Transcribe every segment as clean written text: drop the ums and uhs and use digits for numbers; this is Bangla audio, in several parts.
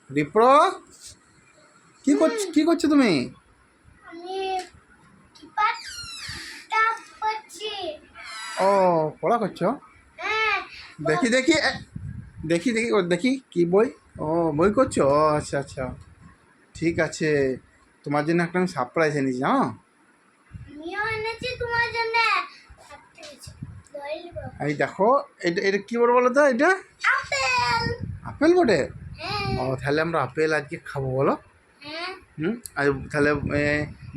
রিপ্র, কি করছো তুমি? আমি কিপারটা পড়ছি। ও, পড়া করছো? হ্যাঁ। দেখি দেখি দেখি দেখি দেখি কি বই? ও, বই করছো? ও আচ্ছা আচ্ছা, ঠিক আছে। তোমার জন্য একটা আমি সারপ্রাইজ এনেছি, জানো? আমিও এনেছি তোমার জন্য। এই দেখো, এটা এটা কী বড় বলো তো? এটা আপেল। আপেল বটে। হ্যাঁ। ও, তাহলে আমরা আপেল আজকে খাবো, বলো? হ্যাঁ। আর তাহলে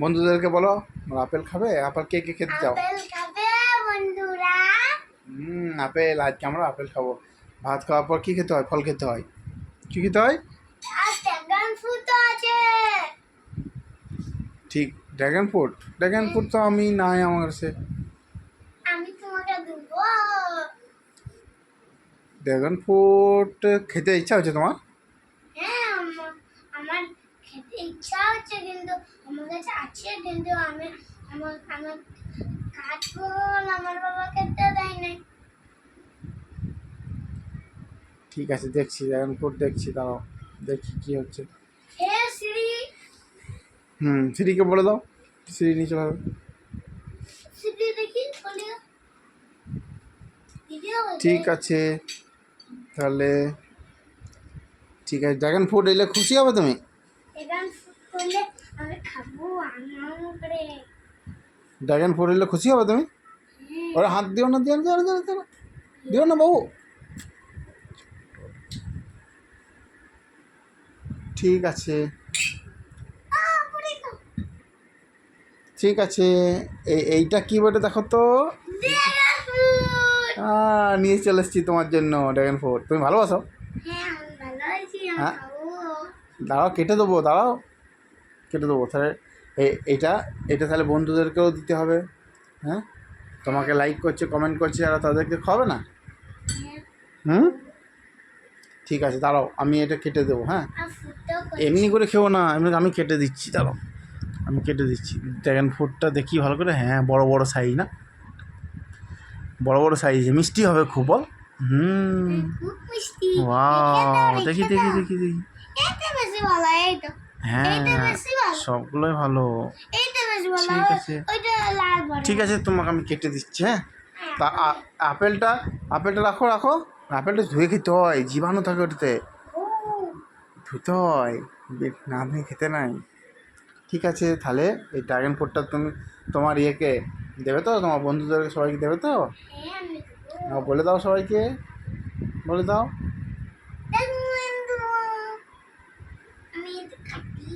বন্ধুদেরকে বলো, আমরা আপেল খাবে। আপেল কে কে খেতে চাও? আপেল খাবে বন্ধুরা? আপেল, আজকে আমরা আপেল খাবো। ভাত খাওয়ার পর কী খেতে হয়? ফল খেতে হয়। কী খেতে হয়? আর ড্রাগন ফ্রুট আছে। ঠিক, ড্রাগন ফ্রুট তো আমি নাই আমার কাছে। আমি তোমাকে দেবো। ড্রাগন ফ্রুট খেতে ইচ্ছা হচ্ছে তোমার? হ্যাঁ, আমার খেতে ইচ্ছা হচ্ছে, কিন্তু আমার কাছে আছে, কিন্তু আমার কাটবো, আমার বাবা খেতে দেয় নাই। ঠিক আছে, দেখছি ড্রাগন ফ্রুট দেখছি, দাঁড়াও দেখি কী হচ্ছে। হে শ্রী। সিঁড়িকে বলে দাও, সিঁড়ি নিয়ে চলে যাবে। শ্রী দেখি বলিও। ঠিক আছে, তাহলে ঠিক আছে, ড্রাগন ফ্রুট এলে খুশি হবে তুমি? ড্রাগন ফ্রুট করলে আমি খাবো আনন্দ করে। ড্রাগন ফ্রুট এলে খুশি হবে তুমি? ওরা হাত দিও না, দিও না বাবু। ঠিক আছে, ঠিক আছে। এইটা কি বটে দেখো তো? Dragon fruit. নিয়ে চলে এসেছি তোমার জন্য ড্রাগন ফ্রুট। তুমি ভালোবাসো? হ্যাঁ, আমি ভালো আছি, আমি হ্যাঁ, খাবো। দাঁড়াও কেটে দেবো, দাঁড়াও কেটে দেবো। তাহলে এইটা এটা তাহলে বন্ধুদেরকেও দিতে হবে। হ্যাঁ, তোমাকে লাইক করছে, কমেন্ট করছে, আর তাদেরকে খাওয়াবে না? হ্যাঁ। ঠিক আছে, দাঁড়াও আমি এটা কেটে দেবো। হ্যাঁ, আর ফ্রুটটাও এমনি করে খেও না, এমনি আমি কেটে দিচ্ছি, দাঁড়াও আমি কেটে দিচ্ছি। ড্রাগন ফ্রুটটা দেখি ভালো করে। হ্যাঁ, বড় বড় সাইজ না? বড় বড় সাইজ, মিষ্টি হবে খুব, বল? খুব মিষ্টি। ওয়াও, দেখি দেখি দেখি দেখি। এইটা বেশি ভালো, এই তো। হ্যাঁ, এইটা বেশি ভালো। সবগুলোই ভালো। এইটা বেশি ভালো। ঠিক আছে, ওইটা লাল বড়। ঠিক আছে, তোমাকে আমি কেটে দিচ্ছি। হ্যাঁ, তা আপেলটা আপেলটা রাখো রাখো। আপেলটা ধুয়ে খেতে হয়, জীবাণু থাকে ওটাতে। ও। ধুতে হয়, না ধুয়ে খেতে নাই। ঠিক আছে, তাহলে এই ড্রাগন ফ্রুটটা তুমি তোমার ইয়েকে দেবে তো? তোমার বন্ধুদেরকে সবাইকে দেবে তো? হ্যাঁ, আমি দেবো। বলে দাও সবাইকে, বলে দাও। বন্ধু, আমি এটা খাবি।